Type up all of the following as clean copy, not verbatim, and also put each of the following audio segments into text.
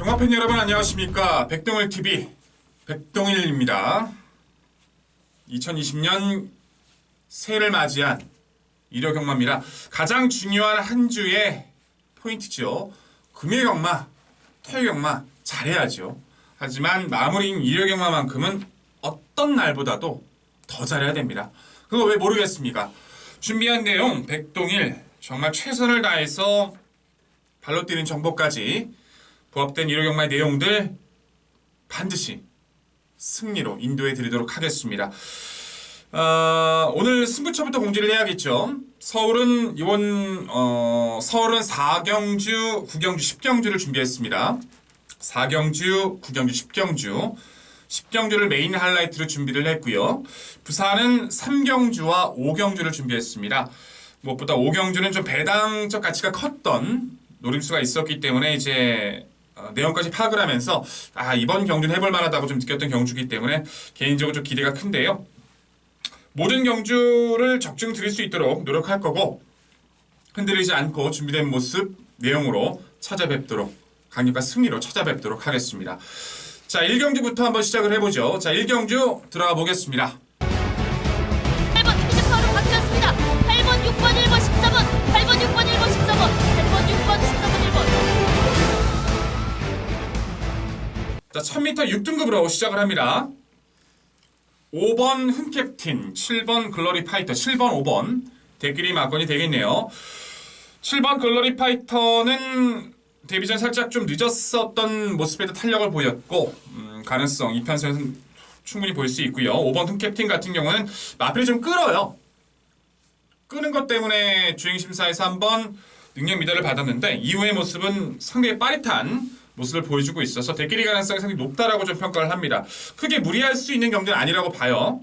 동화팬 여러분 안녕하십니까. 백동일TV 백동일입니다. 2020년 새해를 맞이한 일요경마입니다. 가장 중요한 한 주의 포인트죠. 금요경마, 토요경마 잘해야죠. 하지만 마무리인 일요경마만큼은 어떤 날보다도 더 잘해야 됩니다. 그거 왜 모르겠습니까? 준비한 내용 백동일 정말 최선을 다해서 발로 뛰는 정보까지 부합된 일요경마의 내용들 반드시 승리로 인도해 드리도록 하겠습니다. 오늘 승부처부터 공지를 해야겠죠. 서울은 4경주, 9경주, 10경주를 준비했습니다. 4경주, 9경주, 10경주. 10경주를 메인 하이라이트로 준비를 했고요. 부산은 3경주와 5경주를 준비했습니다. 무엇보다 5경주는 좀 배당적 가치가 컸던 노림수가 있었기 때문에 이제 내용까지 파악을 하면서 이번 경주는 해볼 만하다고 좀 느꼈던 경주이기 때문에 개인적으로 좀 기대가 큰데요. 모든 경주를 적중 드릴 수 있도록 노력할 거고 흔들리지 않고 준비된 모습 내용으로 찾아뵙도록 강력한 승리로 찾아뵙도록 하겠습니다. 자, 1경주부터 한번 시작을 해보죠. 자, 1경주 들어가 보겠습니다. 8번 휴대파로 바뀌었습니다. 8번, 6번, 1번, 14번 8번, 6번, 1번, 14번 8번, 6번, 14번, 1번. 자, 1000m 6등급으로 시작을 합니다. 5번 흔캡틴, 7번 글로리 파이터, 7번, 5번 대끼리 막건이 되겠네요. 7번 글로리 파이터는 데뷔 전 살짝 좀 늦었었던 모습에도 탄력을 보였고 가능성 2편에서는 충분히 볼 수 있고요. 5번 흔캡틴 같은 경우는 마필이 좀 끌어요. 끄는 것 때문에 주행심사에서 한번 능력 미달을 받았는데 이후의 모습은 상당히 빠릿한 모습을 보여주고 있어서 대끼리 가능성이 상당히 높다라고 좀 평가를 합니다. 크게 무리할 수 있는 경기는 아니라고 봐요.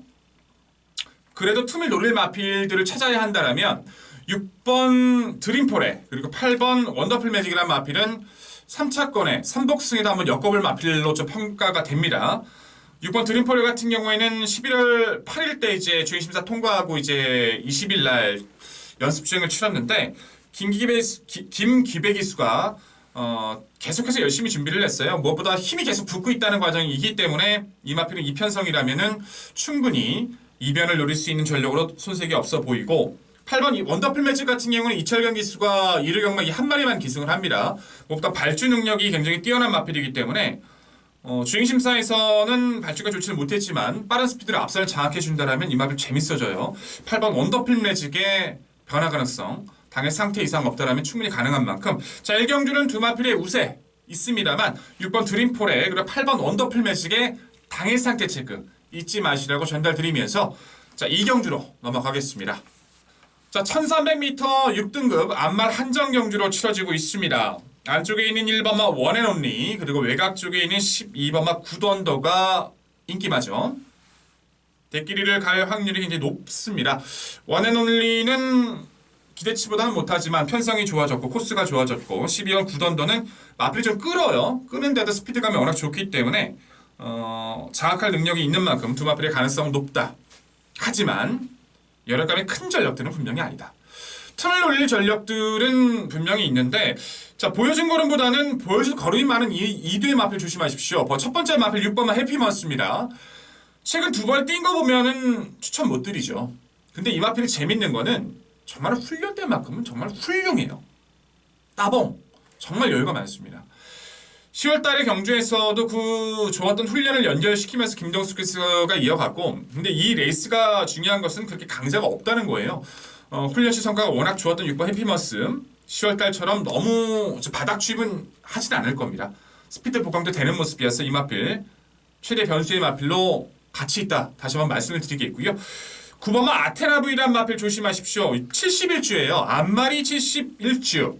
그래도 틈을 노릴 마필들을 찾아야 한다면 6번 드림포레 그리고 8번 원더풀 매직이라는 마필은 3차권에 3복승에도 한번 엮어볼 마필로 좀 평가가 됩니다. 6번 드림포레 같은 경우에는 11월 8일 때 이제 주행심사 통과하고 이제 20일 날 연습 주행을 치렀는데 김기배기수가 계속해서 열심히 준비를 했어요. 무엇보다 힘이 계속 붙고 있다는 과정이기 때문에 이 마필은 2편성이라면은 충분히 이변을 노릴 수 있는 전력으로 손색이 없어 보이고 8번 원더풀 매직 같은 경우는 이철경 기수가 일요경마 이 한 마리만 기승을 합니다. 무엇보다 발주 능력이 굉장히 뛰어난 마필이기 때문에 주행심사에서는 발주가 좋지는 못했지만 빠른 스피드로 앞선을 장악해준다면 이 마필 재밌어져요. 8번 원더풀 매직의 변화 가능성 당일 상태 이상 없다라면 충분히 가능한 만큼 자 1경주는 두 마필의 우세 있습니다만 6번 드림폴에 그리고 8번 원더풀 매직의 당일 상태 체크 잊지 마시라고 전달드리면서 자 2경주로 넘어가겠습니다. 자 1300m 6등급 안말 한정경주로 치러지고 있습니다. 안쪽에 있는 1번마 원앤온리 그리고 외곽 쪽에 있는 12번마 굿언더가 인기마죠. 대끼리를 갈 확률이 굉장히 높습니다. 원앤온리는 기대치보다는 못하지만 편성이 좋아졌고 코스가 좋아졌고 12번 굿언더는 마필이 좀 끌어요. 끄는데도 스피드감이 워낙 좋기 때문에 장악할 능력이 있는 만큼 두 마필의 가능성은 높다. 하지만 여력감이 큰 전력들은 분명히 아니다. 틈을 노릴 전력들은 분명히 있는데 자 보여준 걸음보다는 보여준 걸음이 많은 이두의 마필 조심하십시오. 첫 번째 마필 6번만 해피먼스입니다. 최근 두 번 뛴 거 보면은 추천 못 드리죠. 근데 이 마필이 재밌는 거는 정말 훈련된 만큼은 정말 훌륭해요. 따봉 정말 여유가 많습니다. 10월달에 경주에서도 그 좋았던 훈련을 연결시키면서 김동숙 기수가 이어갔고 근데 이 레이스가 중요한 것은 그렇게 강자가 없다는 거예요. 훈련시 성과가 워낙 좋았던 6번 해피머스 10월달처럼 너무 바닥 취입은 하진 않을 겁니다. 스피드 보강도 되는 모습이어서 이 마필 최대 변수의 마필로 가치 있다. 다시 한번 말씀을 드리겠고요. 9번마 아테나브이란 마필 조심하십시오. 71주예요. 앞말이 71주.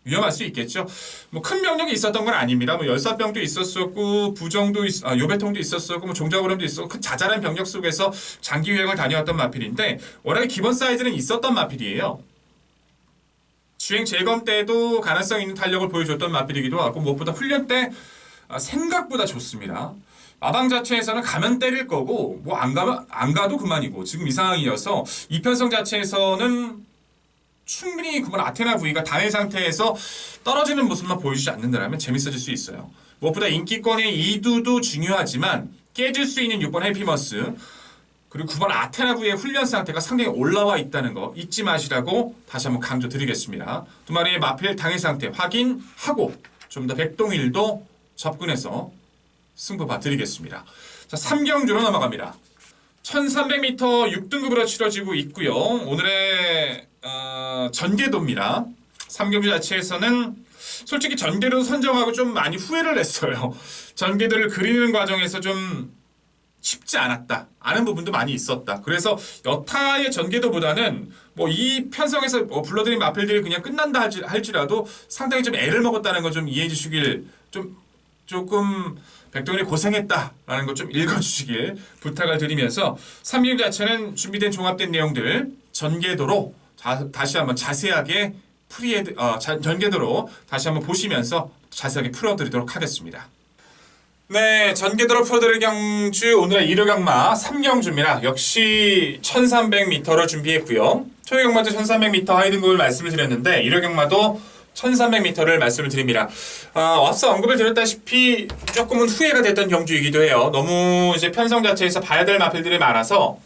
위험할 수 있겠죠. 뭐 큰 병력이 있었던 건 아닙니다. 뭐 열사병도 있었었고 부정도 요배통도 있었었고 뭐 종자오름도 있었고 그 자잘한 병력 속에서 장기 유행을 다녀왔던 마필인데 워낙에 기본 사이즈는 있었던 마필이에요. 주행 재검 때도 가능성 있는 탄력을 보여줬던 마필이기도 하고 무엇보다 훈련 때 생각보다 좋습니다. 마방 자체에서는 가면 때릴 거고 뭐 안 가도 그만이고 지금 이 상황이어서 이편성 자체에서는 충분히 9번 아테나 V가 당일 상태에서 떨어지는 모습만 보여주지 않는다면 재밌어질 수 있어요. 무엇보다 인기권의 이두도 중요하지만 깨질 수 있는 6번 해피머스 그리고 9번 아테나 V의 훈련 상태가 상당히 올라와 있다는 거 잊지 마시라고 다시 한번 강조드리겠습니다. 두 마리의 마필 당일 상태 확인하고 좀 더 백동일도 접근해서 승부 봐드리겠습니다. 자, 3경주로 넘어갑니다. 1300m 6등급으로 치러지고 있고요. 오늘의 전개도입니다. 3경주 자체에서는 솔직히 전개도 선정하고 좀 많이 후회를 했어요. 전개도를 그리는 과정에서 좀 쉽지 않았다. 아는 부분도 많이 있었다. 그래서 여타의 전개도보다는 뭐 이 편성에서 불러드린 마필들이 그냥 끝난다 할지라도 상당히 좀 애를 먹었다는 거 좀 이해해 주시길 조금 백동일이 고생했다라는 거 좀 읽어주시길 부탁을 드리면서 3경 자체는 준비된 종합된 내용들 전개도로 다시 한번 자세하게 전개도로 다시 한번 보시면서 자세하게 풀어드리도록 하겠습니다. 네, 전개도로 풀어드릴 경주 오늘의 1호 경마 3경주입니다. 역시 1300m를 준비했고요. 초유 경마도 1300m 하이 등급을 말씀을 드렸는데 1호 경마도 1300m를 말씀을 드립니다. 앞서 언급을 드렸다시피 조금은 후회가 됐던 경주이기도 해요. 너무 이제 편성 자체에서 봐야 될 마필들이 많아서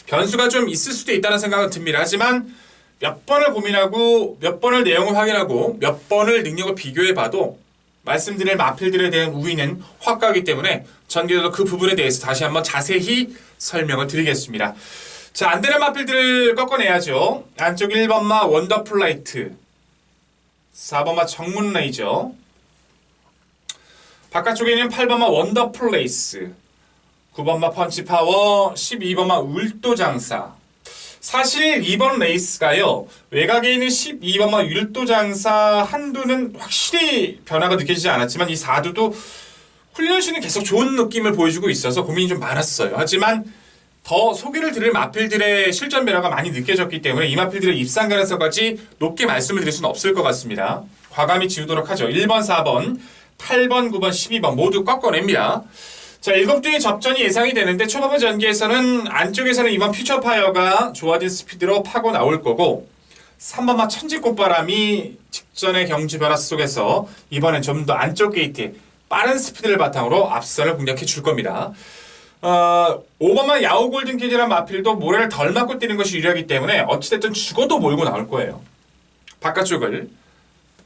변수가 좀 있을 수도 있다는 생각은 듭니다. 하지만 몇 번을 고민하고 몇 번을 내용을 확인하고 몇 번을 능력을 비교해봐도 말씀드릴 마필들에 대한 우위는 확고하기 때문에 전개도 그 부분에 대해서 다시 한번 자세히 설명을 드리겠습니다. 자, 안 되는 마필들을 꺾어내야죠. 안쪽 1번마 원더플라이트 4번마 정문레이저 바깥쪽에 있는 8번마 원더플레이스 9번마 펀치파워 12번마 울도장사 사실 이번 레이스가요 외곽에 있는 12번마 율도장사 한두는 확실히 변화가 느껴지지 않았지만 이 4두도 훈련시는 계속 좋은 느낌을 보여주고 있어서 고민이 좀 많았어요. 하지만 더 소개를 드릴 마필들의 실전 변화가 많이 느껴졌기 때문에 이 마필들의 입상 가능성까지 높게 말씀을 드릴 수는 없을 것 같습니다. 과감히 지우도록 하죠. 1번, 4번, 8번, 9번, 12번 모두 꺾어냅니다. 자, 7두의 접전이 예상이 되는데 초반부 전개에서는 안쪽에서는 이번 퓨처파이어가 좋아진 스피드로 파고 나올 거고 3번마 천지꽃바람이 직전의 경주 변화 속에서 이번엔 좀 더 안쪽 게이트에 빠른 스피드를 바탕으로 앞선을 공략해 줄 겁니다. 5번만 야후 골든 캐디란 마필도 모래를 덜 맞고 뛰는 것이 유리하기 때문에 어찌됐든 죽어도 몰고 나올 거예요. 바깥쪽을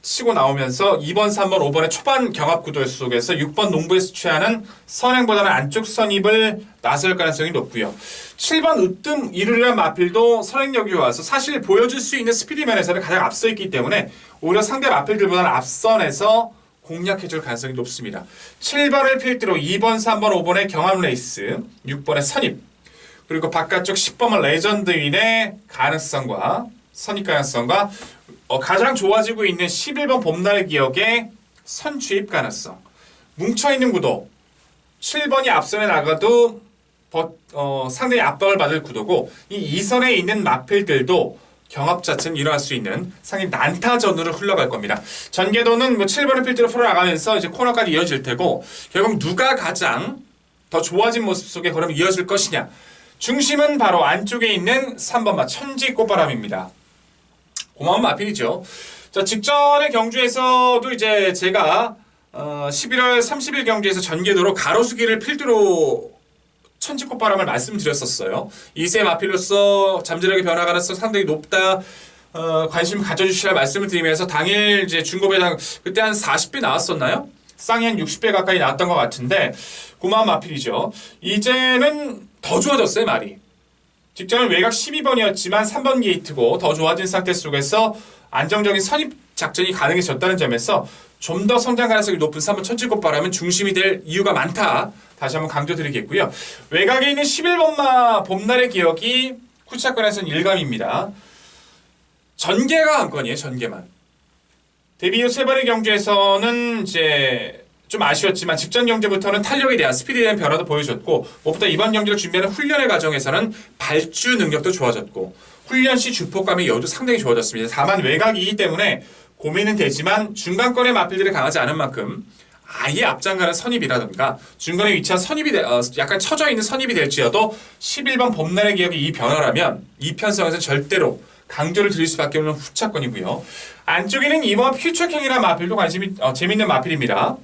치고 나오면서 2번, 3번, 5번의 초반 경합 구도 속에서 6번 농부에서 취하는 선행보다는 안쪽 선입을 나설 가능성이 높고요. 7번 으뜸 이루리란 마필도 선행력이 와서 사실 보여줄 수 있는 스피드 면에서는 가장 앞서 있기 때문에 오히려 상대 마필들보다는 앞선에서 공략해줄 가능성이 높습니다. 7번을 필두로 2번, 3번, 5번의 경합 레이스, 6번의 선입, 그리고 바깥쪽 10번은 레전드인의 가능성과 선입 가능성과 가장 좋아지고 있는 11번 봄날의 기억의 선취입 가능성. 뭉쳐있는 구도. 7번이 앞선에 나가도 상당히 압박을 받을 구도고 이 2선에 있는 마필들도 경합 자체는 일어날 수 있는 상당히 난타전으로 흘러갈 겁니다. 전개도는 7번을 필두로 풀어나가면서 이제 코너까지 이어질 테고 결국 누가 가장 더 좋아진 모습 속에 걸음 이어질 것이냐. 중심은 바로 안쪽에 있는 3번마 천지꽃바람입니다. 고마운 마필이죠. 자, 직전의 경주에서도 이제 제가 11월 30일 경주에서 전개도로 가로수길을 필두로 천지꽃바람을 말씀드렸었어요. 2세 마필로서 잠재력의 변화 가능성 상당히 높다. 관심 가져주시라 말씀을 드리면서 당일 이제 중고배당 그때 한 40배 나왔었나요? 쌍이 한 60배 가까이 나왔던 것 같은데 고마운 마필이죠. 이제는 더 좋아졌어요, 말이. 직전은 외곽 12번이었지만 3번 게이트고 더 좋아진 상태 속에서 안정적인 선입 작전이 가능해졌다는 점에서 좀 더 성장 가능성이 높은 3번 천지꽃바람은 중심이 될 이유가 많다. 다시 한번 강조드리겠고요. 외곽에 있는 11번마 봄날의 기억이 쿠차권에서는 일감입니다. 전개가 한 건이에요. 전개만. 데뷔 후 3번의 경주에서는 이제 좀 아쉬웠지만 직전 경주부터는 탄력에 대한 스피드에 대한 변화도 보여줬고 무엇보다 이번 경주를 준비하는 훈련의 과정에서는 발주 능력도 좋아졌고 훈련 시 주폭감의 여유도 상당히 좋아졌습니다. 다만 외곽이기 때문에 고민은 되지만 중간권의 마필들이 강하지 않은 만큼 아예 앞장가는 선입이라든가 중간에 위치한 선입이 약간 처져 있는 선입이 될지어도 11번 봄날의 기억이 이 변화라면 이 편성에서 절대로 강조를 드릴 수밖에 없는 후차권이고요. 안쪽에는 이번 퓨처킹이라는 마필도 관심이 재밌는 마필입니다.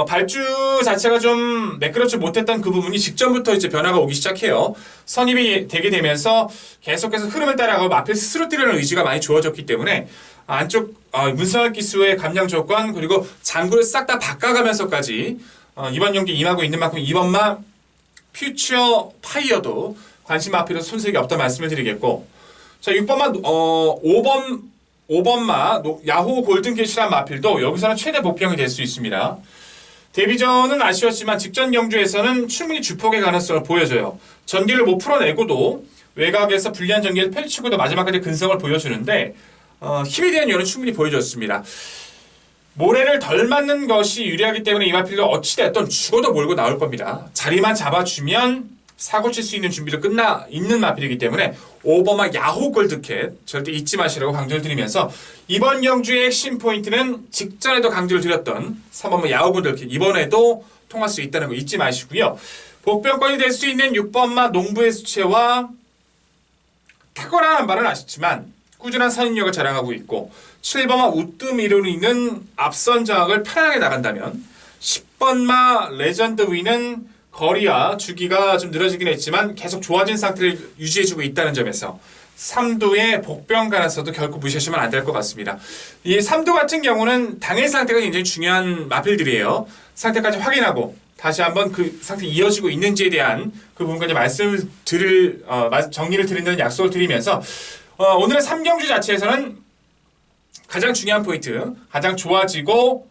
발주 자체가 좀 매끄럽지 못했던 그 부분이 직전부터 이제 변화가 오기 시작해요. 선입이 되게 되면서 계속해서 흐름을 따라가고 마필 스스로 뛰려는 의지가 많이 좋아졌기 때문에 안쪽 문성학 기수의 감량 조건 그리고 장구를 싹 다 바꿔가면서까지 이번 경기 임하고 있는 만큼 이번만 퓨처 파이어도 관심 마필로 손색이 없다 말씀을 드리겠고, 자 6번마 5번마 야호 골든캣이란 마필도 여기서는 최대 복병이 될 수 있습니다. 데뷔전은 아쉬웠지만 직전 경주에서는 충분히 주폭의 가능성을 보여줘요. 전기를 못 풀어내고도 외곽에서 불리한 전기를 펼치고도 마지막까지 근성을 보여주는데 힘에 대한 요인은 충분히 보여줬습니다. 모래를 덜 맞는 것이 유리하기 때문에 이 마필도 어찌됐든 죽어도 몰고 나올 겁니다. 자리만 잡아주면 사고 칠 수 있는 준비도 있는 마필이기 때문에 5번마 야호 골드캣 절대 잊지 마시라고 강조를 드리면서 이번 경주의 핵심 포인트는 직전에도 강조를 드렸던 3번마 야호 골드캣 이번에도 통할 수 있다는 거 잊지 마시고요. 복병권이 될 수 있는 6번마 농부의 수채와 탁월한 말은 아시지만 꾸준한 선임력을 자랑하고 있고 7번마 우뜸이루는 앞선 장악을 편하게 나간다면 10번마 레전드 위는 거리와 주기가 좀 늘어지긴 했지만 계속 좋아진 상태를 유지해주고 있다는 점에서 3두의 복병 가능성도 결코 무시하시면 안 될 것 같습니다. 이 3두 같은 경우는 당일 상태가 굉장히 중요한 마필들이에요. 상태까지 확인하고 다시 한번 그 상태 이어지고 있는지에 대한 그 부분까지 정리를 드린다는 약속을 드리면서 오늘의 3경주 자체에서는 가장 중요한 포인트, 가장 좋아지고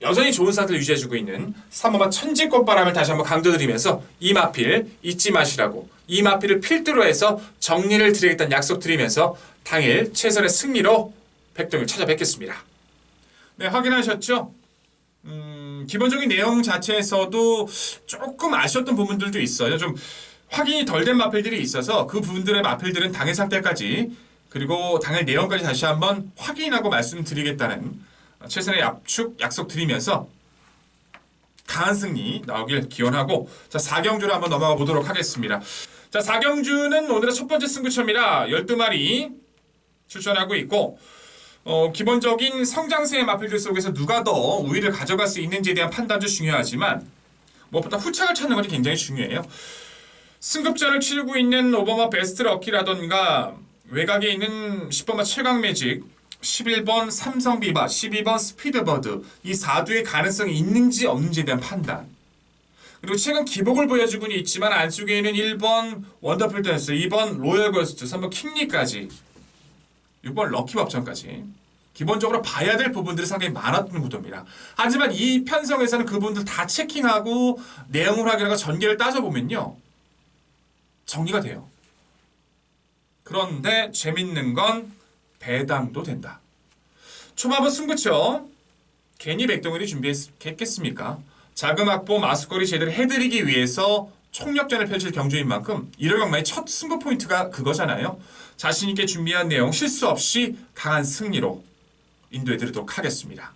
여전히 좋은 상태를 유지해주고 있는 3번마 천지꽃바람을 다시 한번 강조드리면서 이 마필 잊지 마시라고 이 마필을 필두로 해서 정리를 드리겠다는 약속 드리면서 당일 최선의 승리로 백동을 찾아뵙겠습니다. 네, 확인하셨죠? 기본적인 내용 자체에서도 조금 아쉬웠던 부분들도 있어요. 좀 확인이 덜 된 마필들이 있어서 그 부분들의 마필들은 당일 상태까지 그리고 당일 내용까지 다시 한번 확인하고 말씀드리겠다는 최선의 약속 드리면서 강한 승리 나오길 기원하고 자 4경주로 한번 넘어가 보도록 하겠습니다. 자 4경주는 오늘의 첫 번째 승부처입니다. 12마리 출전하고 있고 기본적인 성장세의 마필들 속에서 누가 더 우위를 가져갈 수 있는지에 대한 판단도 중요하지만 무엇보다 후착을 찾는 것이 굉장히 중요해요. 승급전을 치르고 있는 5번마 베스트 럭키라던가 외곽에 있는 10번마 최강 매직 11번 삼성비바, 12번 스피드버드 이 4두의 가능성이 있는지 없는지에 대한 판단 그리고 최근 기복을 보여주고는 있지만 안쪽에 있는 1번 원더풀 댄스, 2번 로열 걸스트, 3번 킹리까지 6번 럭키법전까지 기본적으로 봐야 될 부분들이 상당히 많았던 구도입니다. 하지만 이 편성에서는 그 부분들 다 체킹하고 내용을 확인하고 전개를 따져보면요 정리가 돼요. 그런데 재밌는 건 배당도 된다. 초반부 승부처 괜히 백동일이 준비했겠습니까? 자금 확보 마스거리 제대로 해드리기 위해서 총력전을 펼칠 경주인 만큼 1월 경마의 첫 승부 포인트가 그거잖아요. 자신있게 준비한 내용 실수 없이 강한 승리로 인도해드리도록 하겠습니다.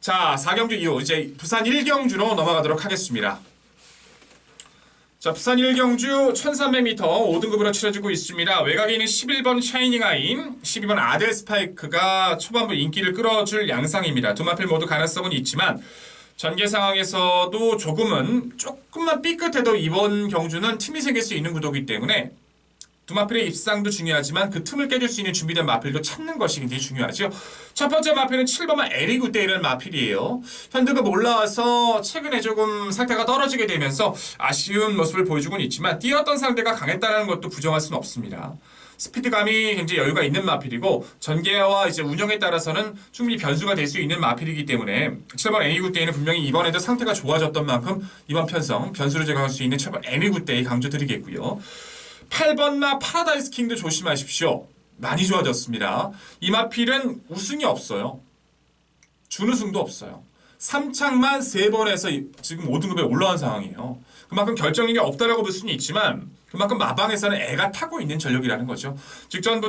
자 4경주 이후 이제 부산 1경주로 넘어가도록 하겠습니다. 자 부산 1경주 1300m 5등급으로 치러지고 있습니다. 외곽에 있는 11번 샤이닝 아임, 12번 아델 스파이크가 초반부 인기를 끌어줄 양상입니다. 두 마필 모두 가능성은 있지만 전개 상황에서도 조금만 삐끗해도 이번 경주는 틈이 생길 수 있는 구도이기 때문에 두 마필의 입상도 중요하지만 그 틈을 깨줄 수 있는 준비된 마필도 찾는 것이 굉장히 중요하죠. 첫 번째 마필은 7번만 에리구데이라는 마필이에요. 현대급 올라와서 최근에 조금 상태가 떨어지게 되면서 아쉬운 모습을 보여주고는 있지만 뛰었던 상대가 강했다는 것도 부정할 수는 없습니다. 스피드감이 굉장히 여유가 있는 마필이고 전개와 이제 운영에 따라서는 충분히 변수가 될 수 있는 마필이기 때문에 7번 에리구데이는 분명히 이번에도 상태가 좋아졌던 만큼 이번 편성 변수를 제거할 수 있는 7번 에리구데이 강조드리겠고요. 8번마 파라다이스 킹도 조심하십시오. 많이 좋아졌습니다. 이 마필은 우승이 없어요. 준우승도 없어요. 3창만 3번에서 지금 5등급에 올라온 상황이에요. 그만큼 결정력이 없다라고 볼 수는 있지만 그만큼 마방에서는 애가 타고 있는 전력이라는 거죠. 직전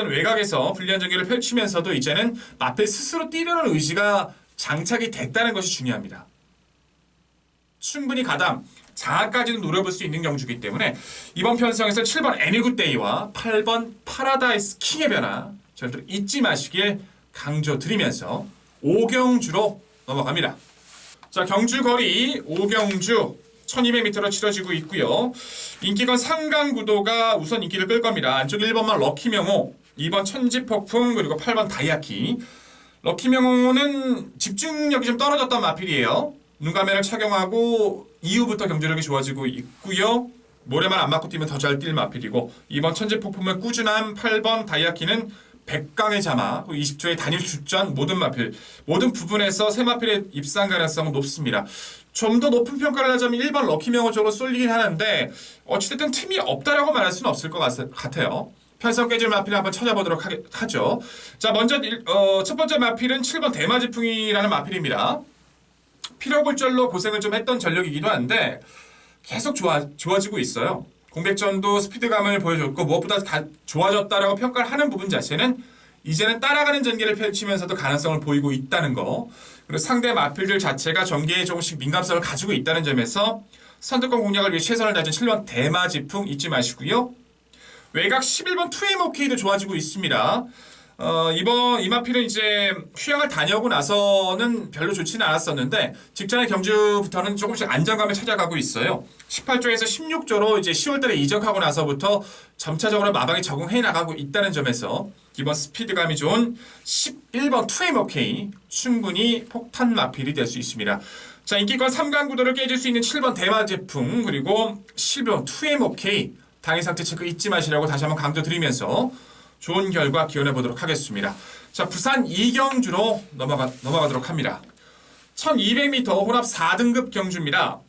외곽에서 불리한 전개를 펼치면서도 이제는 마필 스스로 뛰려는 의지가 장착이 됐다는 것이 중요합니다. 충분히 가담 장악까지는 노려볼 수 있는 경주이기 때문에 이번 편성에서 7번 애니굿데이와 8번 파라다이스 킹의 변화 절대로 잊지 마시길 강조드리면서 5경주로 넘어갑니다. 자, 경주 거리 5경주 1200m로 치러지고 있고요. 인기건 상강구도가 우선 인기를 끌 겁니다. 안쪽 1번만 럭키명호, 2번 천지폭풍, 그리고 8번 다이아키. 럭키명호는 집중력이 좀 떨어졌던 마필이에요. 눈가면을 착용하고 이후부터 경주력이 좋아지고 있고요. 모래만 안 맞고 뛰면 더 잘 뛸 마필이고 2번 천지폭풍은 꾸준한 8번 다이아키는 100강의 자마, 20초의 단일 출전 모든 마필, 모든 부분에서 새 마필의 입상 가능성은 높습니다. 좀 더 높은 평가를 하자면 1번 럭키명호 쪽으로 쏠리긴 하는데 어찌됐든 틈이 없다라고 말할 수는 없을 것 같아요. 편성 깨질 마필을 한번 찾아보도록 하죠. 자, 먼저 첫 번째 마필은 7번 대마지풍이라는 마필입니다. 피로골절로 고생을 좀 했던 전력이기도 한데 계속 좋아지고 있어요. 공백전도 스피드감을 보여줬고 무엇보다 좋아졌다라고 평가를 하는 부분 자체는 이제는 따라가는 전개를 펼치면서도 가능성을 보이고 있다는 거, 그리고 상대 마필들 자체가 전개에 조금씩 민감성을 가지고 있다는 점에서 선두권 공략을 위해 최선을 다진 7번 대마지풍 잊지 마시고요. 외곽 11번 투에모케이도 좋아지고 있습니다. 이번 이마필은 이제 휴양을 다녀오고 나서는 별로 좋지는 않았었는데 직전의 경주부터는 조금씩 안정감을 찾아가고 있어요. 18조에서 16조로 이제 10월달에 이적하고 나서부터 점차적으로 마방에 적응해 나가고 있다는 점에서 이번 스피드감이 좋은 11번 투에모케이 충분히 폭탄 마필이 될 수 있습니다. 자, 인기권 3강 구도를 깨질 수 있는 7번 대마제풍 그리고 11번 투에모케이 당일 상태 체크 잊지 마시라고 다시 한번 강조드리면서 좋은 결과 기원해 보도록 하겠습니다. 자, 부산 이경주로 넘어가도록 합니다. 1200m 혼합 4등급 경주입니다.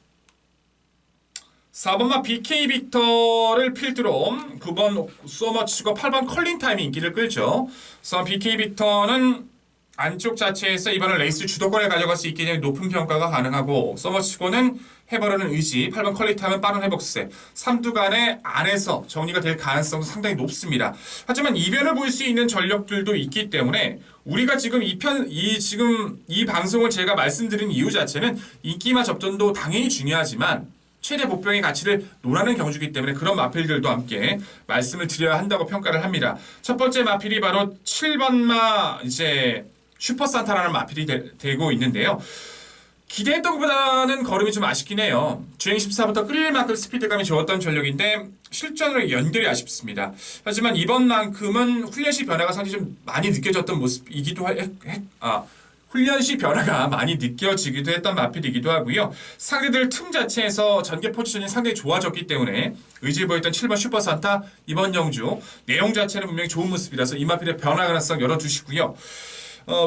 4번마 BK 빅터를 필두로 9번 소머치고 8번 컬링타임이 인기를 끌죠. 그래서 BK 빅터는 안쪽 자체에서 이번에 레이스 주도권을 가져갈 수 있기 때문에 높은 평가가 가능하고 서머치고는 해버리는 의지, 8번 퀄리티하면 빠른 회복세, 삼두간의 안에서 정리가 될 가능성도 상당히 높습니다. 하지만 이변을 보일 수 있는 전력들도 있기 때문에 우리가 지금 이 방송을 제가 말씀드린 이유 자체는 인기마 접전도 당연히 중요하지만 최대 복병의 가치를 논하는 경주이기 때문에 그런 마필들도 함께 말씀을 드려야 한다고 평가를 합니다. 첫 번째 마필이 바로 7번마 이제 슈퍼산타라는 마필이 되고 있는데요. 기대했던 것보다는 걸음이 좀 아쉽긴 해요. 주행 14부터 끌릴 만큼 스피드감이 좋았던 전력인데 실전으로 연결이 아쉽습니다. 하지만 이번만큼은 훈련 시 변화가 상당히 좀 많이 느껴졌던 모습이기도 훈련 시 변화가 많이 느껴지기도 했던 마필이기도 하고요. 상대들 틈 자체에서 전개 포지션이 상당히 좋아졌기 때문에 의지 보였던 7번 슈퍼산타 이번 경주 내용 자체는 분명히 좋은 모습이라서 이 마필의 변화 가능성 열어두시고요.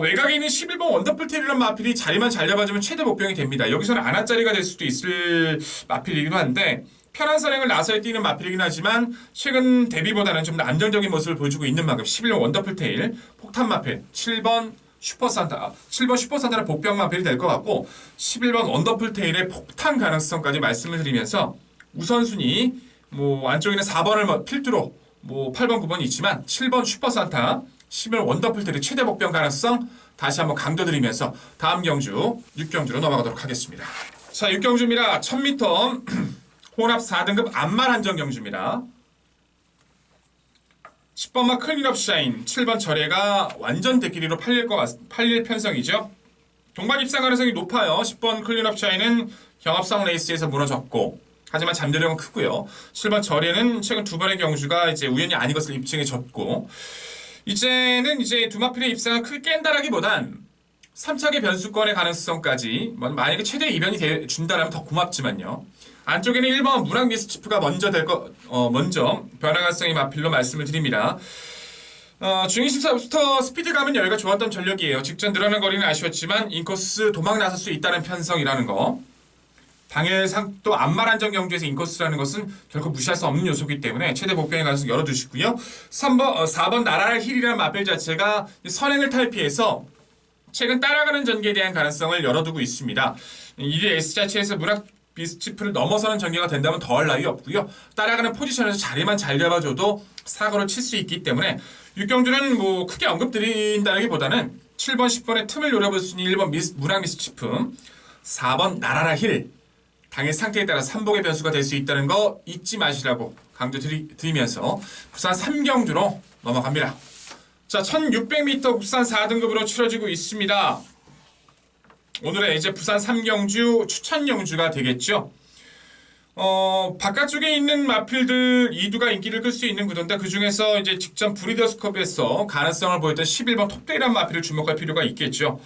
외곽에 있는 11번 원더풀 테일이라는 마필이 자리만 잘 잡아주면 최대 복병이 됩니다. 여기서는 안아짜리가 될 수도 있을 마필이기도 한데 편한 선행을 나서야 뛰는 마필이긴 하지만 최근 데뷔보다는 좀 더 안정적인 모습을 보여주고 있는 만큼 11번 원더풀 테일, 폭탄 마필, 7번 슈퍼산타는 복병 마필이 될 것 같고 11번 원더풀 테일의 폭탄 가능성까지 말씀을 드리면서 우선순위 안쪽에는 4번을 필두로 8번, 9번이 있지만 7번 슈퍼산타 11번 원더풀 테일의 최대 복병 가능성 다시 한번 강조드리면서 다음 경주 6경주로 넘어가도록 하겠습니다. 자, 6경주입니다. 1000m 혼합 4등급 안말 한정 경주입니다. 10번마 클린업 샤인, 7번 절에가 완전 대끼리로 팔릴 편성이죠. 동반 입상 가능성이 높아요. 10번 클린업 샤인은 경합성 레이스에서 무너졌고 하지만 잠재력은 크고요. 7번 절에는 최근 두 번의 경주가 이제 우연히 아닌 것을 입증해졌고 이제는 두 마필의 입상을 크게 깬다라기보단 3차계 변수권의 가능성까지 만약에 최대 이변이 준다라면 더 고맙지만요. 안쪽에는 1번 문학 미스치프가 먼저 변화 가능성의 마필로 말씀을 드립니다. 중위 14부터 스피드감은 여기가 좋았던 전력이에요. 직전 늘어난 거리는 아쉬웠지만 인코스 도망 나설 수 있다는 편성이라는 거. 당일상 또 안말 안정 경주에서 인코스라는 것은 결코 무시할 수 없는 요소이기 때문에 최대 복병의 가능성 열어두시고요. 4번 나라의 힐이라는 마필 자체가 선행을 탈피해서 최근 따라가는 전개에 대한 가능성을 열어두고 있습니다. 이 S 자체에서 문학 비스치프를 넘어서는 전개가 된다면 더할 나위 없고요. 따라가는 포지션에서 자리만 잘 잡아줘도 사고를 칠 수 있기 때문에 6경주는 크게 언급드린다기보다는 7번, 10번의 틈을 노려볼 수 있는 1번 문학 미스치프, 4번 나라라 힐, 당일 상태에 따라 삼복의 변수가 될 수 있다는 거 잊지 마시라고 강조드리면서 부산 3경주로 넘어갑니다. 자, 1600m 국산 4등급으로 치러지고 있습니다. 오늘의 이제 부산 3경주 추천 경주가 되겠죠. 바깥쪽에 있는 마필들 2두가 인기를 끌 수 있는 구도인데 그 중에서 이제 직전 브리더스컵에서 가능성을 보였던 11번 톱데이란 마필을 주목할 필요가 있겠죠.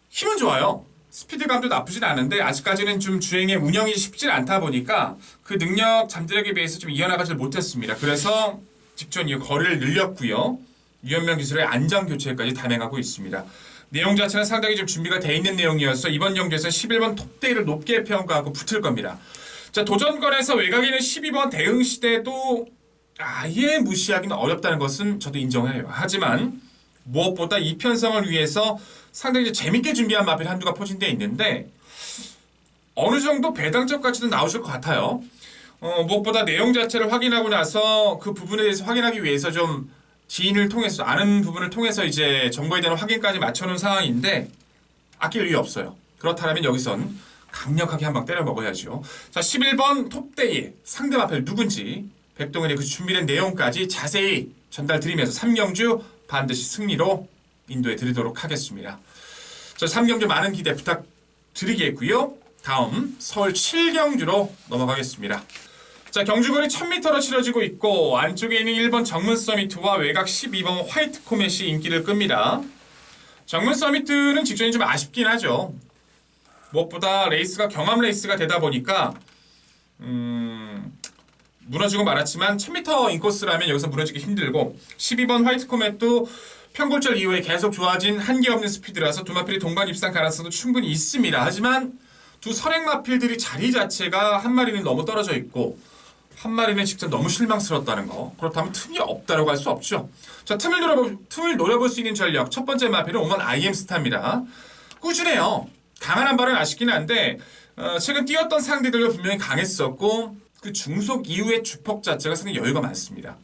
힘은 좋아요. 스피드감도 나쁘진 않은데 아직까지는 좀 주행의 운영이 쉽지 않다 보니까 그 능력 잠재력에 비해서 좀 이어나가지 못했습니다. 그래서 직전 이후 거리를 늘렸고요. 유연명 기술의 안전 교체까지 단행하고 있습니다. 내용 자체는 상당히 좀 준비가 돼 있는 내용이어서 이번 경기에서 11번 톱데이를 높게 평가하고 붙을 겁니다. 자, 도전권에서 외곽에는 12번 대응시대도 아예 무시하기는 어렵다는 것은 저도 인정해요. 하지만 무엇보다 이 편성을 위해서 상당히 재밌게 준비한 마필 한두가 포진되어 있는데 어느 정도 배당적 가치도 나오실 것 같아요. 무엇보다 내용 자체를 확인하고 나서 그 부분에 대해서 확인하기 위해서 좀 지인을 통해서 아는 부분을 통해서 이제 정보에 대한 확인까지 맞춰놓은 상황인데 아낄 이유 없어요. 그렇다면 여기선 강력하게 한 방 때려 먹어야죠. 자, 11번 톱데이 상대 마필 누군지 백동현의 그 준비된 내용까지 자세히 전달드리면서 3경주 반드시 승리로 인도해 드리도록 하겠습니다. 자, 3경주 많은 기대 부탁드리겠고요. 다음 서울 7경주로 넘어가겠습니다. 자, 경주거리 1000m로 치러지고 있고 안쪽에 있는 1번 정문 서미트와 외곽 12번 화이트 코멧이 인기를 끕니다. 정문 서미트는 직전이 좀 아쉽긴 하죠. 무엇보다 레이스가 경합 레이스가 되다 보니까 무너지고 말았지만 1000m 인코스라면 여기서 무너지기 힘들고 12번 화이트 코멧도 평골절 이후에 계속 좋아진 한계 없는 스피드라서 두 마필이 동반 입상 가능성도 충분히 있습니다. 하지만 두 선행 마필들이 자리 자체가 한 마리는 너무 떨어져 있고 한 마리는 직접 너무 실망스럽다는 거. 그렇다면 틈이 없다고 할 수 없죠. 자, 틈을 노려볼 수 있는 전력. 첫 번째 마필은 5번 IM스타입니다. 꾸준해요. 강한 한 발은 아쉽긴 한데 최근 뛰었던 상대들도 분명히 강했었고 그 중속 이후의 주폭 자체가 상당히 여유가 많습니다.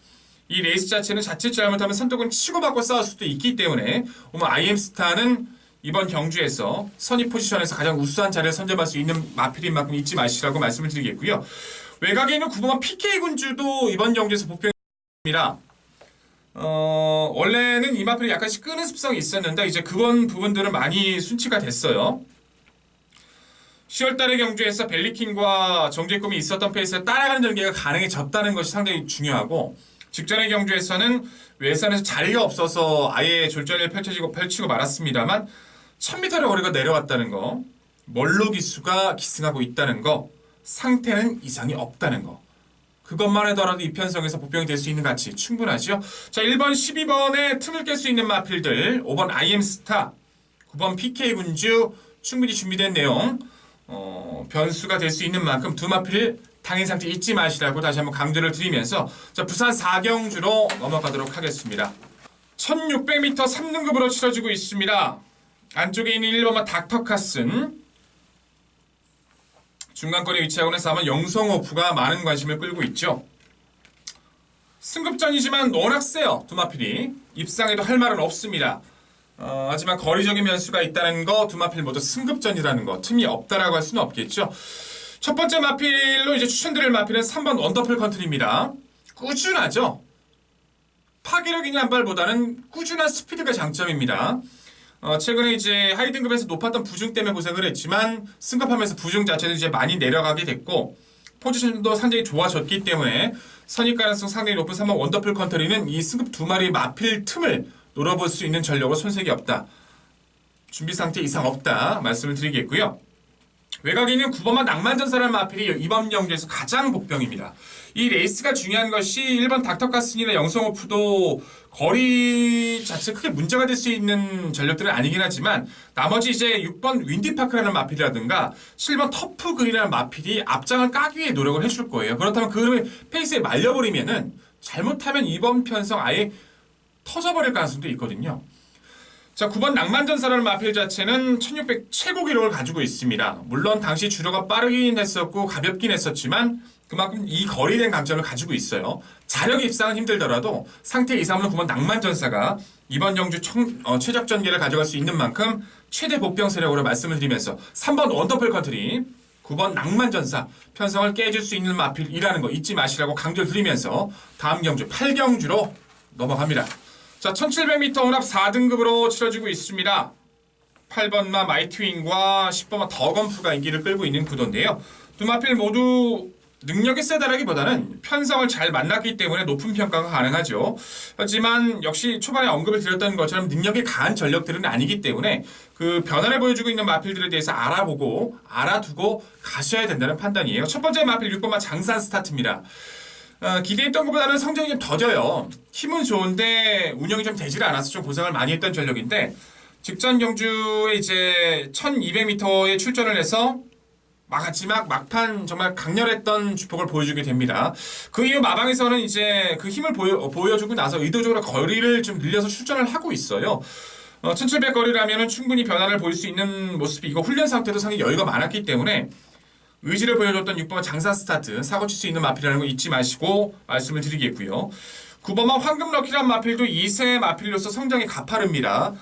이 레이스 자체는 자칫 잘못하면 선두권 치고받고 싸울 수도 있기 때문에 5번 IM스타는 이번 경주에서 선입 포지션에서 가장 우수한 자리를 선점할 수 있는 마필인 만큼 잊지 마시라고 말씀을 드리겠고요. 외곽에 있는 9번만 PK군주도 이번 경주에서 복병입니다. 원래는 이 마필이 약간씩 끄는 습성이 있었는데 이제 그건 부분들은 많이 순치가 됐어요. 10월달의 경주에서 벨리킨과 정제꿈이 있었던 페이스에 따라가는 전개가 가능해졌다는 것이 상당히 중요하고 직전의 경주에서는 외선에서 자리가 없어서 아예 졸전을 펼치고 말았습니다만 1000m의 거리가 내려왔다는 거, 멀로 기수가 기승하고 있다는 거, 상태는 이상이 없다는 거. 그것만 해더라도 이 편성에서 복병이 될 수 있는 가치 충분하죠. 자, 1번, 12번에 틈을 깰 수 있는 마필들 5번 IM스타, 9번 PK군주 충분히 준비된 내용 변수가 될 수 있는 만큼 두 마필 당인 상태 잊지 마시라고 다시 한번 강조를 드리면서 자, 부산 4경주로 넘어가도록 하겠습니다. 1600m 3등급으로 치러지고 있습니다. 안쪽에 있는 1번마 닥터카슨 중간거리에 위치하고 있는 4번 영성호프가 많은 관심을 끌고 있죠. 승급전이지만 워낙 세요. 두 마필이. 입상에도 할 말은 없습니다. 하지만 거리적인 변수가 있다는 거, 두 마필 모두 승급전이라는 거, 틈이 없다라고 할 수는 없겠죠. 첫 번째 마필로 이제 추천드릴 마필은 3번 원더풀 컨트리입니다. 꾸준하죠. 파괴력 있는 한발보다는 꾸준한 스피드가 장점입니다. 최근에 이제 하이 등급에서 높았던 부중 때문에 고생을 했지만 승급하면서 부중 자체도 이제 많이 내려가게 됐고 포지션도 상당히 좋아졌기 때문에 선입 가능성 상당히 높은 3번 원더풀 컨트리는 이 승급 두 마리 마필 틈을 노려볼 수 있는 전력으로 손색이 없다. 준비 상태 이상 없다 말씀을 드리겠고요. 외곽에 있는 9번만 낭만전사라는 마필이 이번 경기에서 가장 복병입니다. 이 레이스가 중요한 것이 1번 닥터카슨이나 영성호프도 거리 자체 크게 문제가 될 수 있는 전력들은 아니긴 하지만 나머지 이제 6번 윈디파크라는 마필이라든가 7번 터프그리라는 마필이 앞장을 까기 위해 노력을 해줄 거예요. 그렇다면 그 페이스에 말려버리면은 잘못하면 이번 편성 아예 터져버릴 가능성도 있거든요. 자, 9번 낭만전사라는 마필 자체는 1600 최고 기록을 가지고 있습니다. 물론 당시 주로가 빠르긴 했었고 가볍긴 했었지만 그만큼 이 거리된 강점을 가지고 있어요. 자력 입상은 힘들더라도 상태 이상으로 9번 낭만전사가 이번 경주 최적 전개를 가져갈 수 있는 만큼 최대 복병 세력으로 말씀을 드리면서 3번 원더풀 컨트리 9번 낭만전사 편성을 깨질 수 있는 마필이라는 거 잊지 마시라고 강조를 드리면서 다음 경주 8경주로 넘어갑니다. 자, 1700m 혼합 4등급으로 치러지고 있습니다. 8번마 마이트윙과 10번마 더건프가 인기를 끌고 있는 구도인데요. 두 마필 모두 능력이 세다라기보다는 편성을 잘 만났기 때문에 높은 평가가 가능하죠. 하지만 역시 초반에 언급을 드렸던 것처럼 능력이 강한 전력들은 아니기 때문에 그 변화를 보여주고 있는 마필들에 대해서 알아보고 알아두고 가셔야 된다는 판단이에요. 첫 번째 마필 6번마 장산 스타트입니다. 기대했던 것보다는 성적이 좀 더뎌요. 힘은 좋은데 운영이 좀 되질 않아서 좀 고생을 많이 했던 전력인데 직전 경주에 이제 1200m에 출전을 해서 마지막 막판 정말 강렬했던 주폭을 보여주게 됩니다. 그 이후 마방에서는 이제 그 힘을 보여주고 나서 의도적으로 거리를 좀 늘려서 출전을 하고 있어요. 1700 거리라면 충분히 변화를 보일 수 있는 모습이 이거 훈련 상태도 상당히 여유가 많았기 때문에 의지를 보여줬던 6번 장산 스타트 사고 칠 수 있는 마필이라는 거 잊지 마시고 말씀을 드리겠고요. 9번만 황금 럭키란 마필도 2세 마필로서 성장이 가파릅니다.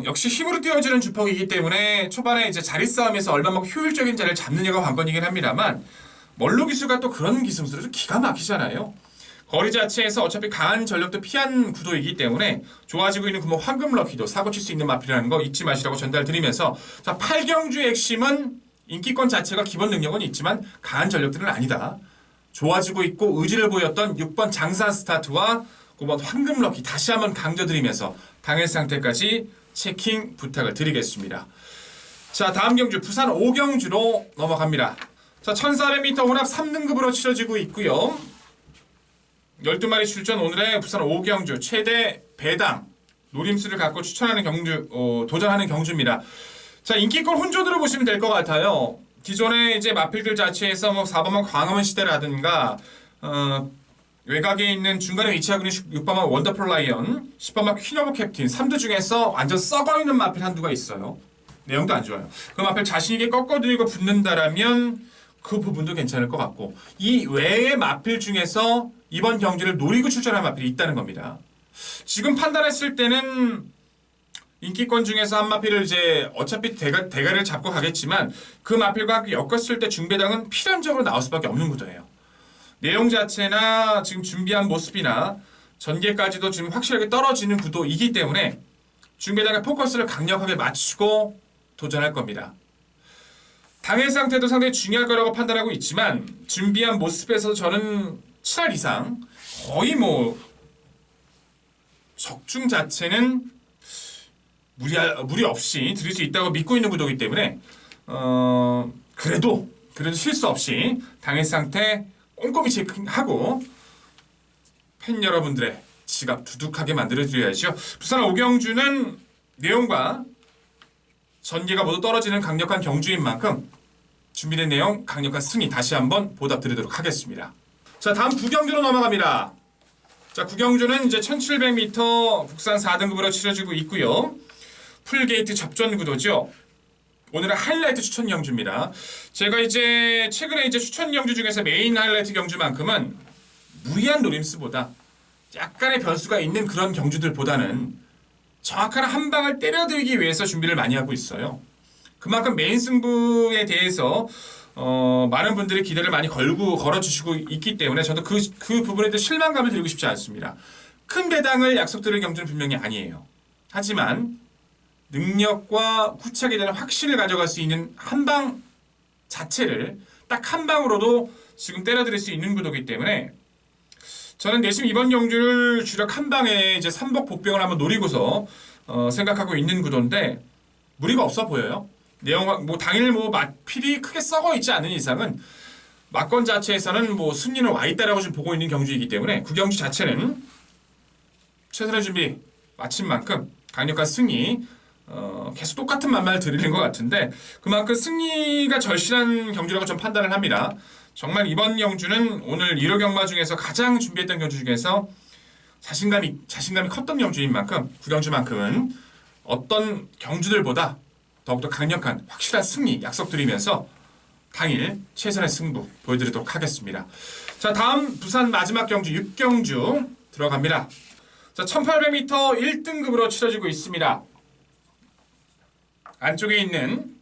역시 힘으로 뛰어지는 주폭이기 때문에 초반에 이제 자리 싸움에서 얼마만큼 효율적인 자리를 잡느냐가 관건이긴 합니다만 멀로 기수가 또 그런 기승수로 좀 기가 막히잖아요. 거리 자체에서 어차피 강한 전력도 피한 구도이기 때문에 좋아지고 있는 구멍 황금 럭키도 사고 칠 수 있는 마필이라는 거 잊지 마시라고 전달드리면서 자 8경주의 핵심은 인기권 자체가 기본 능력은 있지만 강한 전력들은 아니다. 좋아지고 있고 의지를 보였던 6번 장산 스타트와 9번 황금 럭키 다시 한번 강조드리면서 당일 상태까지 체킹 부탁을 드리겠습니다. 자 다음 경주 부산 5경주로 넘어갑니다. 자 1400m 혼합 3등급으로 치러지고 있고요. 12마리 출전 오늘의 부산 5경주 최대 배당 노림수를 갖고 추천하는 경주 도전하는 경주입니다. 자 인기권 혼조들을 보시면 될 것 같아요. 기존의 이제 마필들 자체에서 뭐 4번만 광화문 시대라든가 외곽에 있는 중간에 위치하고 있는 6번만 원더풀 라이언, 10번만 퀸 오브 캡틴 3두 중에서 완전 썩어있는 마필 한두가 있어요. 내용도 안 좋아요. 그 마필 자신있게 꺾어들이고 붙는다라면 그 부분도 괜찮을 것 같고 이 외의 마필 중에서 이번 경기를 노리고 출전한 마필이 있다는 겁니다. 지금 판단했을 때는 인기권 중에서 한 마필을 이제 어차피 대가리를 잡고 가겠지만 그 마필과 함께 엮었을 때 중배당은 필연적으로 나올 수밖에 없는 구도예요. 내용 자체나 지금 준비한 모습이나 전개까지도 지금 확실하게 떨어지는 구도이기 때문에 중배당의 포커스를 강력하게 맞추고 도전할 겁니다. 당일 상태도 상당히 중요할 거라고 판단하고 있지만 준비한 모습에서 저는 7할 이상 거의 뭐 적중 자체는 무리 없이 드릴 수 있다고 믿고 있는 구도이기 때문에 그래도 실수 없이 당일 상태 꼼꼼히 체크하고 팬 여러분들의 지갑 두둑하게 만들어드려야죠. 부산 5경주는 내용과 전개가 모두 떨어지는 강력한 경주인 만큼 준비된 내용 강력한 승리 다시 한번 보답드리도록 하겠습니다. 자 다음 9경주로 넘어갑니다. 자 9경주는 이제 1700m 국산 4등급으로 치러지고 있고요. 풀게이트 접전 구도죠. 오늘은 하이라이트 추천 경주입니다. 제가 이제 최근에 이제 추천 경주 중에서 메인 하이라이트 경주만큼은 무리한 노림수보다 약간의 변수가 있는 그런 경주들보다는 정확한 한 방을 때려들기 위해서 준비를 많이 하고 있어요. 그만큼 메인 승부에 대해서 많은 분들이 기대를 많이 걸어주시고 있기 때문에 저도 그 부분에 대해 실망감을 드리고 싶지 않습니다. 큰 배당을 약속드릴 경주는 분명히 아니에요. 하지만 능력과 구착에 대한 확신을 가져갈 수 있는 한 방 자체를 딱 한 방으로도 지금 때려드릴 수 있는 구도이기 때문에 저는 내심 이번 경주를 주력 한 방에 이제 3복 복병을 한번 노리고서 생각하고 있는 구도인데 무리가 없어 보여요. 내용 뭐 당일 뭐 마필이 크게 썩어 있지 않은 이상은 막건 자체에서는 뭐 승리는 와 있다라고 지금 보고 있는 경주이기 때문에 그 경주 자체는 최선의 준비 마친 만큼 강력한 승리 계속 똑같은 말을 드리는 것 같은데 그만큼 승리가 절실한 경주라고 좀 판단을 합니다. 정말 이번 경주는 오늘 1호 경마 중에서 가장 준비했던 경주 중에서 자신감이 컸던 경주인 만큼 9경주만큼은 어떤 경주들보다 더욱더 강력한 확실한 승리 약속드리면서 당일 최선의 승부 보여드리도록 하겠습니다. 자 다음 부산 마지막 경주 6경주 들어갑니다. 자 1800m 1등급으로 치러지고 있습니다. 안쪽에 있는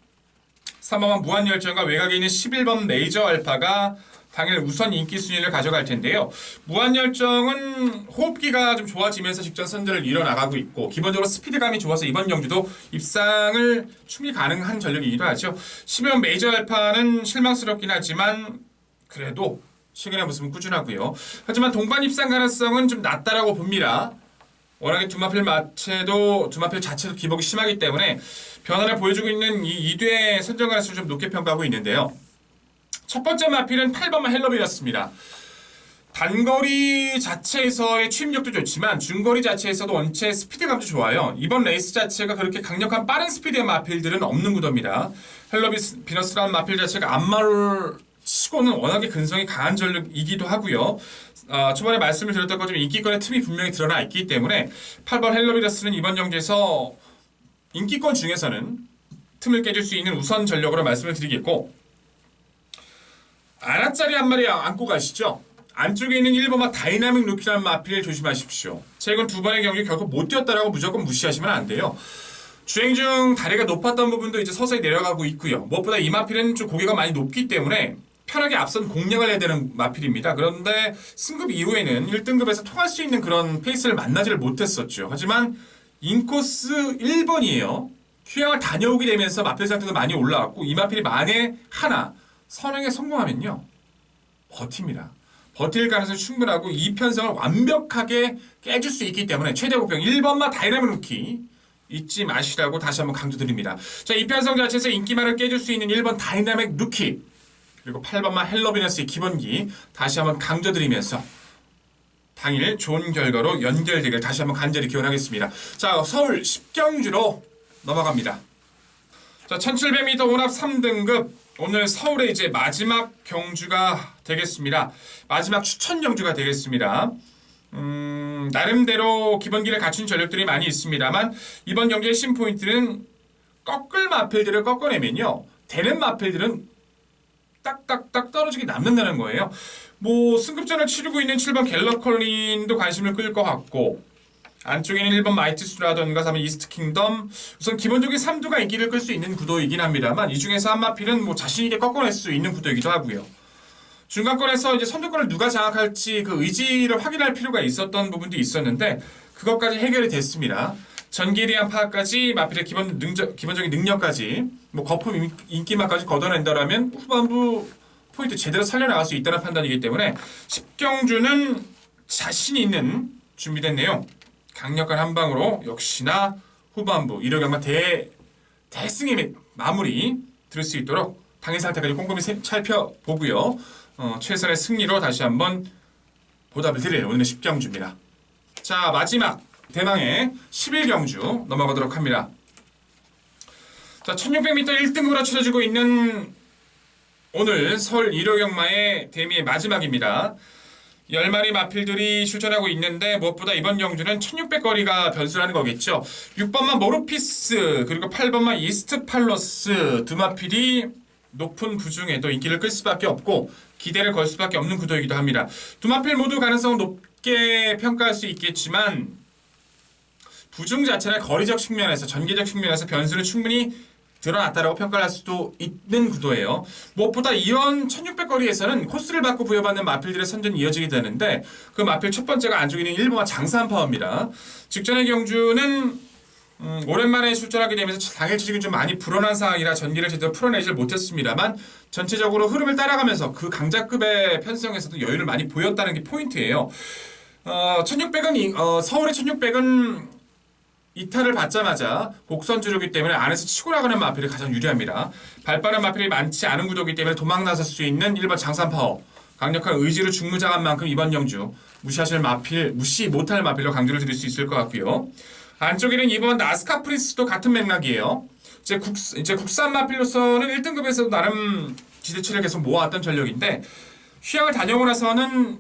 3번만 무한열정과 외곽에 있는 11번 레이저 알파가 당일 우선 인기 순위를 가져갈 텐데요. 무한열정은 호흡기가 좀 좋아지면서 직전 선두를 이뤄나가고 있고 기본적으로 스피드감이 좋아서 이번 경주도 입상을 충분히 가능한 전력이기도 하죠. 11번 메이저 알파는 실망스럽긴 하지만 그래도 최근의 모습은 꾸준하고요. 하지만 동반 입상 가능성은 좀 낮다라고 봅니다. 워낙에 두마필 자체도 기복이 심하기 때문에 변화를 보여주고 있는 이 2대 선정 가능성을 좀 높게 평가하고 있는데요. 첫 번째 마필은 8번만 헬러비였습니다. 단거리 자체에서의 취임력도 좋지만 중거리 자체에서도 원체 스피드감도 좋아요. 이번 레이스 자체가 그렇게 강력한 빠른 스피드의 마필들은 없는 구도입니다. 헬러비너스라는 마필 자체가 안마를 치고는 워낙에 근성이 강한 전력이기도 하고요. 초반에 말씀을 드렸던 것처럼 인기권의 틈이 분명히 드러나 있기 때문에 8번 헬러비너스는 이번 경기에서 인기권 중에서는 틈을 깨줄 수 있는 우선 전력으로 말씀을 드리겠고 아라짜리 한 마리 안고 가시죠. 안쪽에 있는 1번마 다이나믹 루키라는 마필 조심하십시오. 최근 두 번의 경기 결코 못 뛰었다라고 무조건 무시하시면 안 돼요. 주행 중 다리가 높았던 부분도 이제 서서히 내려가고 있고요. 무엇보다 이 마필은 좀 고개가 많이 높기 때문에 편하게 앞선 공략을 해야 되는 마필입니다. 그런데 승급 이후에는 1등급에서 통할 수 있는 그런 페이스를 만나지를 못했었죠. 하지만 인코스 1번이에요. 휴양을 다녀오게 되면서 마필 상태도 많이 올라왔고 이 마필이 만에 하나 선행에 성공하면요. 버팁니다. 버틸 가능성이 충분하고 이 편성을 완벽하게 깨줄 수 있기 때문에 최대 복병 1번마 다이나믹 루키 잊지 마시라고 다시 한번 강조드립니다. 자, 이 편성 자체에서 인기만을 깨줄 수 있는 1번 다이나믹 루키 그리고 8번마 헬러비너스의 기본기 다시 한번 강조드리면서 당일 좋은 결과로 연결되길 다시 한번 간절히 기원하겠습니다. 자, 서울 10경주로 넘어갑니다. 자, 1700m 혼합 3등급 오늘 서울의 이제 마지막 경주가 되겠습니다. 마지막 추천 경주가 되겠습니다. 나름대로 기본기를 갖춘 전력들이 많이 있습니다만 이번 경기의 신포인트는 꺾을 마필들을 꺾어내면요. 되는 마필들은 딱딱딱 떨어지게 남는다는 거예요. 뭐 승급전을 치르고 있는 7번 갤러컬린도 관심을 끌 것 같고 안쪽에는 1번 마이티스라던가 3번 이스트 킹덤 우선 기본적인 3두가 인기를 끌 수 있는 구도이긴 합니다만 이 중에서 한 마필은 뭐 자신있게 꺾어낼 수 있는 구도이기도 하고요. 중간권에서 이제 선두권을 누가 장악할지 그 의지를 확인할 필요가 있었던 부분도 있었는데 그것까지 해결이 됐습니다. 전기에 대한 파악까지 마필의 기본적인 능력까지 뭐 거품 인기만까지 걷어낸다라면 후반부 포인트 제대로 살려나갈 수 있다는 판단이기 때문에 10경주는 자신 있는 준비된 내용 강력한 한방으로 역시나 후반부 1호 경마 대승의 마무리 들을 수 있도록 당일 상태까지 꼼꼼히 살펴보고요. 최선의 승리로 다시 한번 보답을 드릴 오늘의 10경주입니다. 자, 마지막 대망의 11경주 넘어가도록 합니다. 자, 1600m 1등급으로 치러지고 있는 오늘 서울 1호 경마의 대미의 마지막입니다. 10마리 마필들이 출전하고 있는데 무엇보다 이번 경주는 1600거리가 변수라는 거겠죠. 6번만 모르피스 그리고 8번만 이스트 팔러스 두 마필이 높은 부중에 또 인기를 끌 수밖에 없고 기대를 걸 수밖에 없는 구도이기도 합니다. 두 마필 모두 가능성은 높게 평가할 수 있겠지만 부중 자체나 거리적 측면에서 전개적 측면에서 변수는 충분히 드러났다라고 평가할 수도 있는 구도예요. 무엇보다 이런 1600거리에서는 코스를 받고 부여받는 마필들의 선전이 이어지게 되는데 그 마필 첫 번째가 안쪽에 있는 1번과 장산파워입니다. 직전의 경주는 오랜만에 출전하게 되면서 당일 지식이 좀 많이 불어난 상황이라 전기를 제대로 풀어내질 못했습니다만 전체적으로 흐름을 따라가면서 그 강자급의 편성에서도 여유를 많이 보였다는 게 포인트예요. 1600은 서울의 1600은 이탈을 받자마자 곡선 주류기 때문에 안에서 치고 나가는 마필이 가장 유리합니다. 발빠른 마필이 많지 않은 구도이기 때문에 도망 나설 수 있는 1번 장산파워 강력한 의지로 중무장한 만큼 이번 경주 무시 못할 마필로 강조를 드릴 수 있을 것 같고요. 안쪽에는 2번 나스카 프린스도 같은 맥락이에요. 이제 국산 마필로서는 1등급에서도 나름 기대치를 계속 모아왔던 전력인데 휴양을 다녀오고 나서는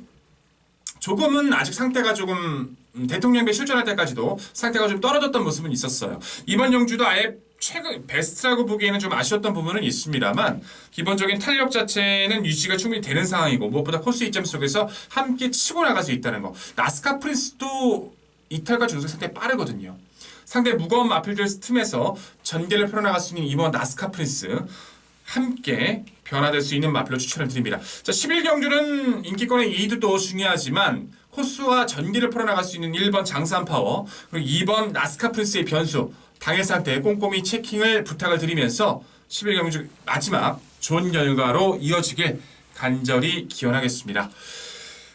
조금은 아직 상태가 조금 대통령배 출전할 때까지도 상태가 좀 떨어졌던 모습은 있었어요. 이번 경주도 아예 최근 베스트라고 보기에는 좀 아쉬웠던 부분은 있습니다만 기본적인 탄력 자체는 유지가 충분히 되는 상황이고 무엇보다 코스 이점 속에서 함께 치고 나갈 수 있다는 거. 나스카 프린스도 이탈과 준속 상당히 빠르거든요. 상대 무거운 마필들 틈에서 전개를 펴나갈 수 있는 이번 나스카 프린스 함께 변화될 수 있는 마필로 추천을 드립니다. 자, 11경주는 인기권의 2위도 중요하지만 코스와 전기를 풀어나갈 수 있는 1번 장산파워 그리고 2번 나스카 프린스의 변수 당일 상태 꼼꼼히 체킹을 부탁을 드리면서 11경주 마지막 좋은 결과로 이어지길 간절히 기원하겠습니다.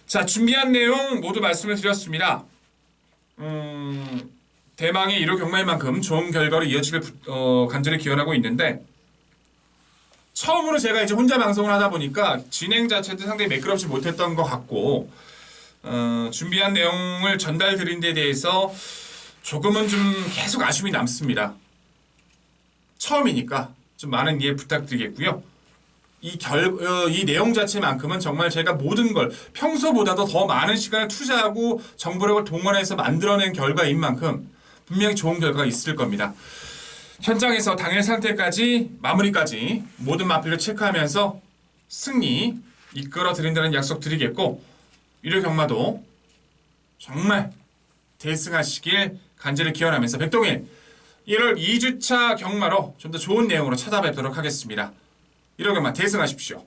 자, 준비한 내용 모두 말씀을 드렸습니다. 대망의 1호 경마인 만큼 좋은 결과로 이어지길 간절히 기원하고 있는데 처음으로 제가 이제 혼자 방송을 하다 보니까 진행 자체도 상당히 매끄럽지 못했던 것 같고 준비한 내용을 전달드린 데 대해서 조금은 좀 계속 아쉬움이 남습니다. 처음이니까 좀 많은 이해 부탁드리겠고요. 이 내용 자체만큼은 정말 제가 모든 걸 평소보다도 더 많은 시간을 투자하고 정보력을 동원해서 만들어낸 결과인 만큼 분명히 좋은 결과가 있을 겁니다. 현장에서 당일 상태까지 마무리까지 모든 마필을 체크하면서 승리 이끌어 드린다는 약속 드리겠고 1호 경마도 정말 대승하시길 간절히 기원하면서 백동일 1월 2주차 경마로 좀 더 좋은 내용으로 찾아뵙도록 하겠습니다. 1호 경마 대승하십시오.